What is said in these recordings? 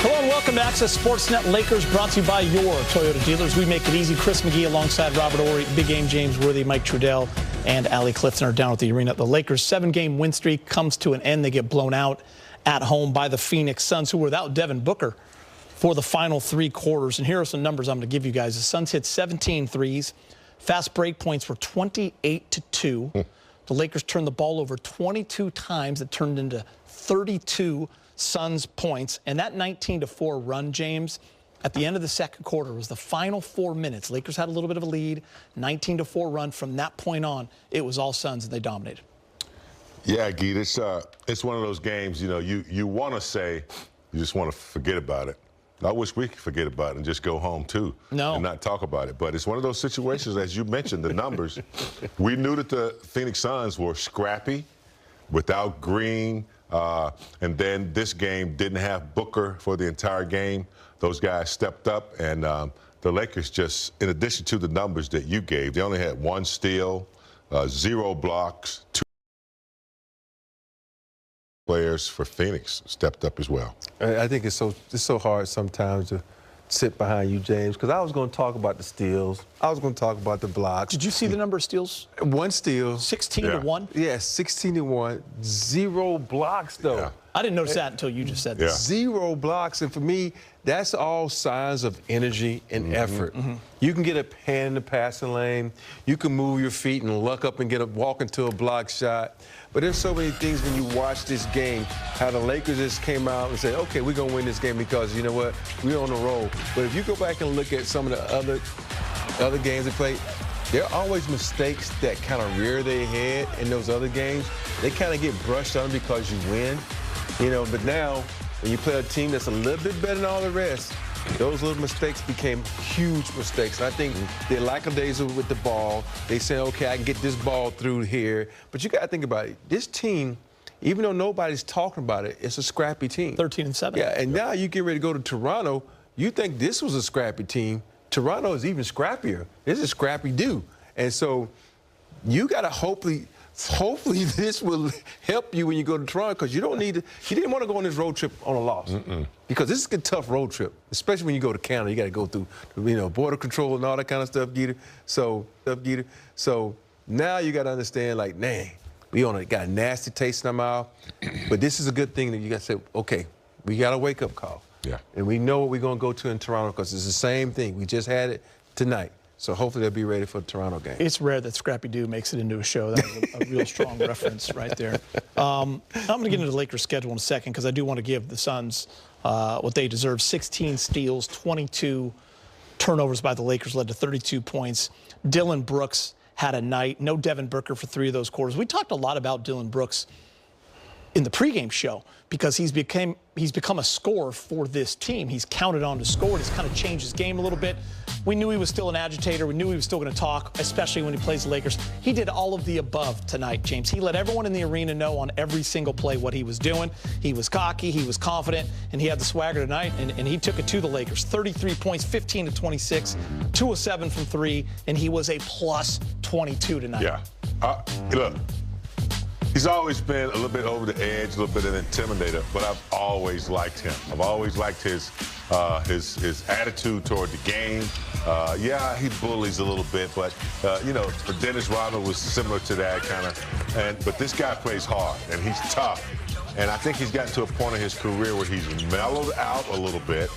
Hello and welcome to Access Sportsnet Lakers, brought to you by your Toyota dealers. We make it easy. Chris McGee alongside Robert Ory, Big Game James Worthy, Mike Trudell, and Allie Clifton are down at the arena. The Lakers' 7-game win streak comes to an end. They get blown out at home by the Phoenix Suns, who were without Devin Booker for the final 3 quarters. And here are some numbers I'm going to give you guys. The Suns hit 17 threes. Fast break points were 28-2. The Lakers turned the ball over 22 times. It turned into 32 Suns points. And that 19-4 run, James, at the end of the second quarter was the final 4 minutes. Lakers had a little bit of a lead, 19-4 run. From that point on, it was all Suns, and they dominated. Yeah, Geet, it's one of those games, you know, you want to say you just want to forget about it. I wish we could forget about it and just go home, too, and not talk about it. But it's one of those situations, as you mentioned, the numbers. We knew that the Phoenix Suns were scrappy without Green. And then this game didn't have Booker for the entire game. Those guys stepped up, and the Lakers just, in addition to the numbers that you gave, they only had 1 steal, 0 blocks, 2 players for Phoenix stepped up as well. I think it's so hard sometimes to sit behind you, James, because I was going to talk about the steals. I was going to talk about the blocks. Did you see the number of steals? 1 steal. 16-1? Yeah, 16-1. 0 blocks, though. Yeah. I didn't notice that until you just said that. Yeah. 0 blocks, and for me, that's all signs of energy and effort. You can get a hand in the passing lane. You can move your feet and luck up and walk into a block shot. But there's so many things when you watch this game, how the Lakers just came out and said, okay, we're going to win this game because, you know what, we're on the roll. But if you go back and look at some of the other games they played, there are always mistakes that kind of rear their head in those other games. They kind of get brushed on because you win. You know, but now, when you play a team that's a little bit better than all the rest, those little mistakes became huge mistakes. And I think they're lackadaisical with the ball. They say, okay, I can get this ball through here. But you got to think about it. This team, even though nobody's talking about it, it's a scrappy team. 13-7. Yeah, and now you get ready to go to Toronto. You think this was a scrappy team. Toronto is even scrappier. This is scrappy do. And so you got to hopefully this will help you when you go to Toronto, because you don't need to. You didn't want to go on this road trip on a loss, because this is a tough road trip, especially when you go to Canada. You got to go through, border control and all that kind of stuff, Geeter. So now you got to understand, like, man, we got a nasty taste in our mouth, but this is a good thing that you got to say, okay, we got a wake-up call. Yeah. And we know what we're going to go to in Toronto, because it's the same thing. We just had it tonight. So hopefully they'll be ready for the Toronto game. It's rare that Scrappy Doo makes it into a show. That was a real strong reference right there. I'm going to get into the Lakers' schedule in a second, because I do want to give the Suns what they deserve. 16 steals, 22 turnovers by the Lakers led to 32 points. Dillon Brooks had a night. No Devin Booker for 3 of those quarters. We talked a lot about Dillon Brooks in the pregame show, because he's become a scorer for this team. He's counted on to score. He's kind of changed his game a little bit. We knew he was still an agitator. We knew he was still going to talk, especially when he plays the Lakers. He did all of the above tonight, James. He let everyone in the arena know on every single play what he was doing. He was cocky, he was confident, and he had the swagger tonight, and he took it to the Lakers. 33 points, 15-26, 2 of 7 from 3, and he was a plus 22 tonight. Yeah. Look, he's always been a little bit over the edge, a little bit of an intimidator, but I've always liked him. I've always liked his attitude toward the game. Yeah, he bullies a little bit, but Dennis Rodman was similar to that kind of. But this guy plays hard, and he's tough. And I think he's gotten to a point in his career where he's mellowed out a little bit.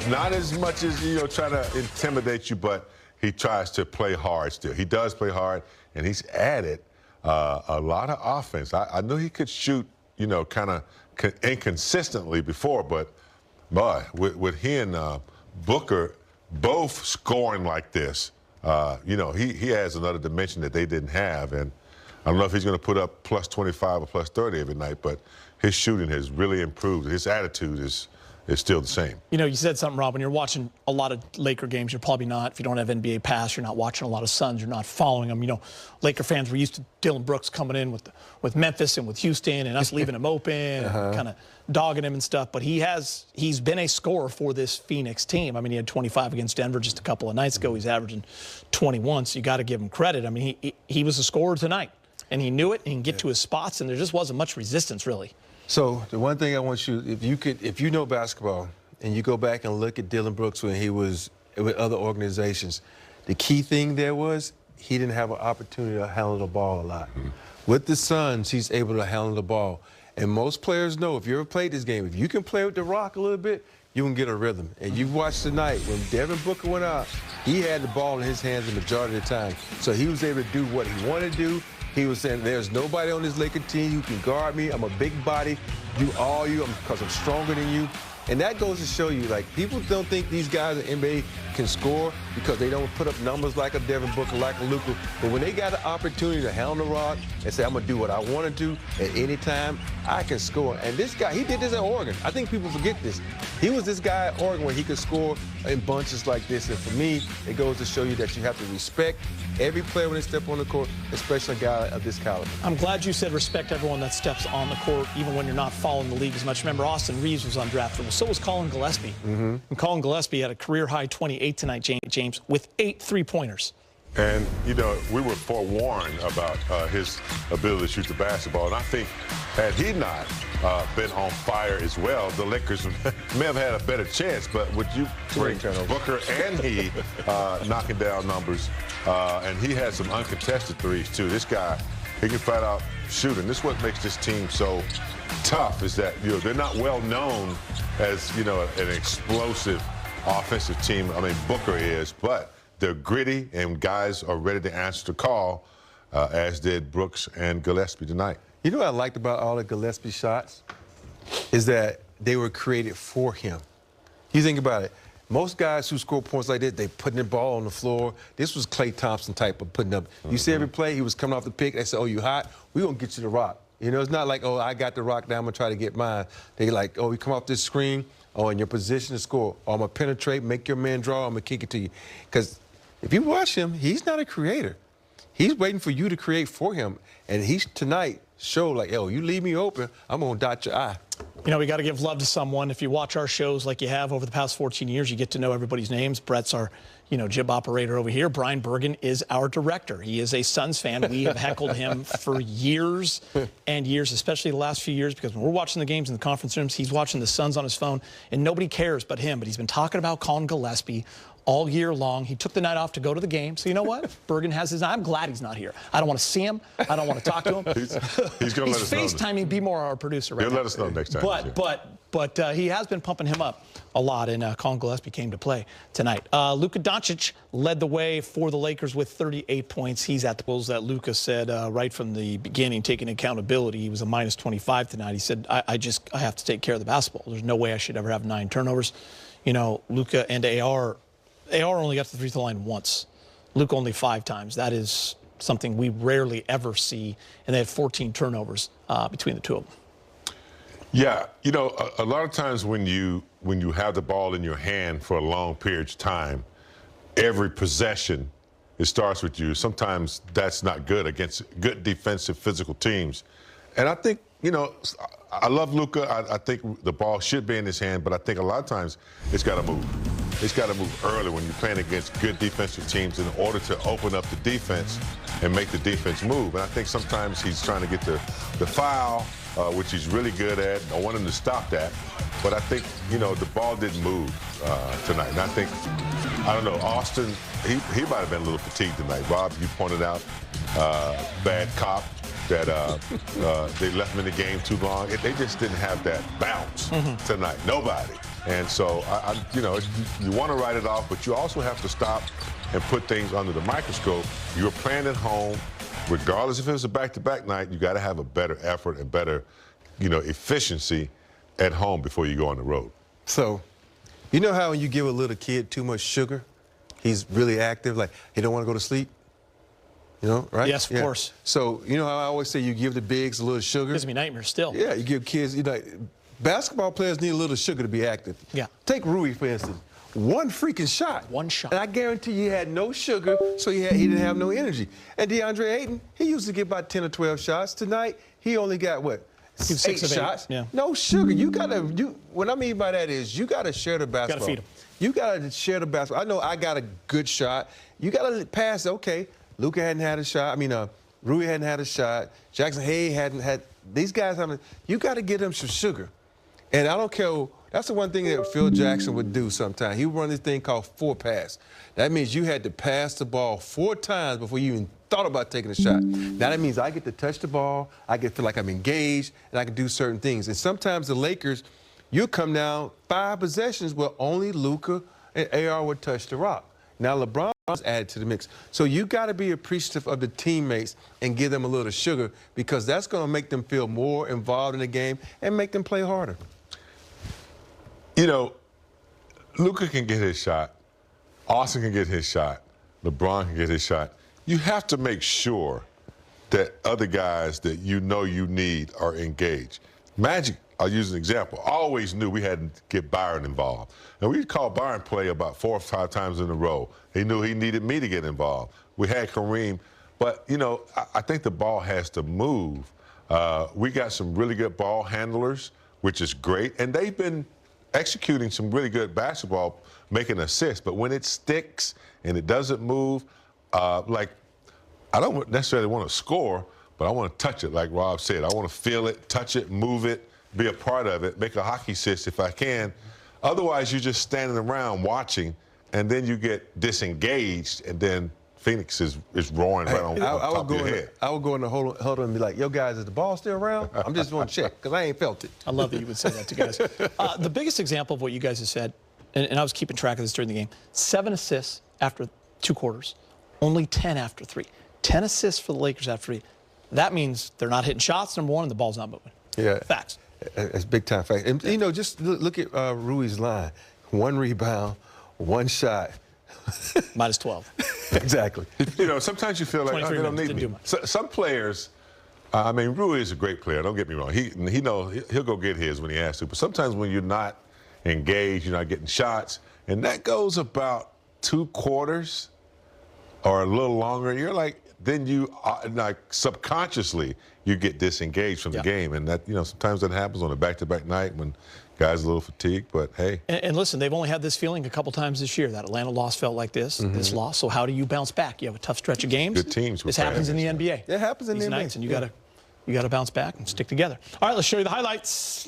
Not as much as trying to intimidate you, but he tries to play hard still. He does play hard, and he's added a lot of offense. I knew he could shoot, kind of inconsistently before, but boy, with he and Booker both scoring like this, he has another dimension that they didn't have. And I don't know if he's going to put up plus 25 or plus 30 every night, but his shooting has really improved. His attitude is still the same. You said something, Rob. When you're watching a lot of Laker games, you're probably not, if you don't have NBA Pass, you're not watching a lot of Suns, you're not following them. Laker fans were used to Dillon Brooks coming in with Memphis and with Houston and us leaving him open and kind of dogging him and stuff. But he's been a scorer for this Phoenix team. I mean, he had 25 against Denver just a couple of nights ago. He's averaging 21, so you got to give him credit. I mean, he was a scorer tonight, and he knew it, and he can get to his spots, and there just wasn't much resistance, really. So the one thing I want you, if you know basketball and you go back and look at Dillon Brooks when he was with other organizations, the key thing there was he didn't have an opportunity to handle the ball a lot. With the Suns, he's able to handle the ball. And most players know, if you ever played this game, if you can play with the rock a little bit, you can get a rhythm. And you watched tonight, when Devin Booker went out, he had the ball in his hands the majority of the time. So he was able to do what he wanted to do. He was saying, there's nobody on this Laker team who can guard me. I'm a big body. Do all you because I'm stronger than you. And that goes to show you, like, people don't think these guys in the NBA can score because they don't put up numbers like a Devin Booker, like a Luka. But when they got an opportunity to handle the rock and say, I'm going to do what I want to do at any time, I can score. And this guy, he did this at Oregon. I think people forget this. He was this guy at Oregon where he could score in bunches like this. And for me, it goes to show you that you have to respect every player when they step on the court, especially a guy of this caliber. I'm glad you said respect everyone that steps on the court, even when you're not following the league as much. Remember, Austin Reeves was undraftable. So was Colin Gillespie. And Colin Gillespie had a career-high 28 tonight, James, with 8 3-pointers. And, you know, we were forewarned about his ability to shoot the basketball. And I think had he not been on fire as well, the Lakers may have had a better chance. But would you bring Booker and he knocking down numbers, and he had some uncontested threes, too. This guy, he can flat out shoot. And this is what makes this team so tough, is that, you know, they're not well known as, you know, an explosive offensive team. I mean, Booker is, but they're gritty, and guys are ready to answer the call, as did Brooks and Gillespie tonight. You know what I liked about all the Gillespie shots? Is that they were created for him. You think about it. Most guys who score points like this, they putting the ball on the floor. This was Klay Thompson type of putting up. You see every play, he was coming off the pick. They said, oh, you hot? We're going to get you the rock. You know, it's not like, oh, I got the rock, now I'm going to try to get mine. They like, oh, we come off this screen, oh, in your position to score. Oh, I'm going to penetrate, make your man draw, I'm going to kick it to you. Because if you watch him, he's not a creator. He's waiting for you to create for him. And he's tonight showed like, yo, you leave me open, I'm going to dot your I. You know, we got to give love to someone. If you watch our shows like you have over the past 14 years, you get to know everybody's names. Brett's our, you know, jib operator over here. Brian Bergen is our director. He is a Suns fan. We have heckled him for years and years, especially the last few years, because when we're watching the games in the conference rooms, he's watching the Suns on his phone, and nobody cares but him. But he's been talking about Colin Gillespie all year long. He took the night off to go to the game. So you know what? Bergen has his. I'm glad he's not here. I don't want to see him. I don't want to talk to him. He's going to let us know. He's FaceTiming B more, our producer, right He'll now. let us know next time. But he has been pumping him up a lot, and Colin Gillespie came to play tonight. Luka Doncic led the way for the Lakers with 38 points. He's at the goals that Luka said right from the beginning, taking accountability. He was a minus 25 tonight. He said, I have to take care of the basketball. There's no way I should ever have 9 turnovers. You know, Luka and AR only got to the free throw line once. Luka only 5 times. That is something we rarely ever see. And they had 14 turnovers between the two of them. Yeah, you know, a lot of times when you have the ball in your hand for a long period of time, every possession, it starts with you. Sometimes that's not good against good defensive, physical teams. And I think, you know, I love Luka. I think the ball should be in his hand, but I think a lot of times it's got to move. It's got to move early when you're playing against good defensive teams in order to open up the defense and make the defense move. And I think sometimes he's trying to get the foul, which he's really good at. I want him to stop that. But I think, you know, the ball didn't move tonight. And I think, I don't know, Austin, he might have been a little fatigued tonight. Rob, you pointed out bad cop, that they left him in the game too long. They just didn't have that bounce tonight. Nobody. And so, you know, you want to write it off, but you also have to stop and put things under the microscope. You're playing at home. Regardless if it was a back-to-back night, you got to have a better effort and better, you know, efficiency at home before you go on the road. So, you know how when you give a little kid too much sugar, he's really active, like he don't want to go to sleep? You know, right? Yes, of course. So, you know how I always say you give the bigs a little sugar? Gives me nightmares still. Yeah, you give kids, you know, basketball players need a little sugar to be active. Yeah. Take Rui, for instance. One freaking shot. One shot. And I guarantee you he had no sugar, so he didn't have no energy. And DeAndre Ayton, he used to get about 10 or 12 shots. Tonight, he only got, what, 8 shots? Yeah. No sugar. You got to, what I mean by that is you got to share the basketball. Got to feed him. You got to share the basketball. I know I got a good shot. You got to pass, okay. Luka hadn't had a shot. I mean, Rui hadn't had a shot. Jackson Hayes hadn't had These guys, you got to give them some sugar. And I don't care. That's the one thing that Phil Jackson would do sometimes. He would run this thing called 4-pass. That means you had to pass the ball 4 times before you even thought about taking a shot. Now that means I get to touch the ball, I get to feel like I'm engaged, and I can do certain things. And sometimes the Lakers, you'll come down 5 possessions where only Luka and AR would touch the rock. Now LeBron was added to the mix. So you got to be appreciative of the teammates and give them a little sugar, because that's going to make them feel more involved in the game and make them play harder. You know, Luka can get his shot. Austin can get his shot. LeBron can get his shot. You have to make sure that other guys that you know you need are engaged. Magic, I'll use an example, always knew we had to get Byron involved. And we called Byron play about 4 or 5 times in a row. He knew he needed me to get involved. We had Kareem. But, you know, I think the ball has to move. We got some really good ball handlers, which is great. And they've been executing some really good basketball, making assists. But when it sticks and it doesn't move, like, I don't necessarily want to score, but I want to touch it, like Rob said. I want to feel it, touch it, move it, be a part of it, make a hockey assist if I can. Otherwise, you're just standing around watching, and then you get disengaged, and then Phoenix is roaring right on top of your head. I would go in the huddle and be like, yo, guys, is the ball still around? I'm just going to check, because I ain't felt it. I love that you would say that to guys. The biggest example of what you guys have said, and I was keeping track of this during the game, 7 assists after 2 quarters, only 10 after 3. 10 assists for the Lakers after 3. That means they're not hitting shots, number 1, and the ball's not moving. Yeah. Facts. It's big time fact. And, you know, just look at Rui's line. 1 rebound, 1 shot. Minus 12. Exactly. You know, sometimes you feel like, oh, they don't need me. Some players, I mean, Rui is a great player, don't get me wrong. He knows he'll go get his when he has to. But sometimes when you're not engaged, you're not getting shots, and that goes about 2 quarters or a little longer, you're like, then you, like, subconsciously, you get disengaged from the game. And that, you know, sometimes that happens on a back-to-back night when guys are a little fatigued, but hey. And listen, they've only had this feeling a couple times this year. That Atlanta loss felt like this, this loss. So how do you bounce back? You have a tough stretch of games. Good teams. This happens in the NBA. It happens in the NBA. Nights, and you got to bounce back and stick together. All right, let's show you the highlights.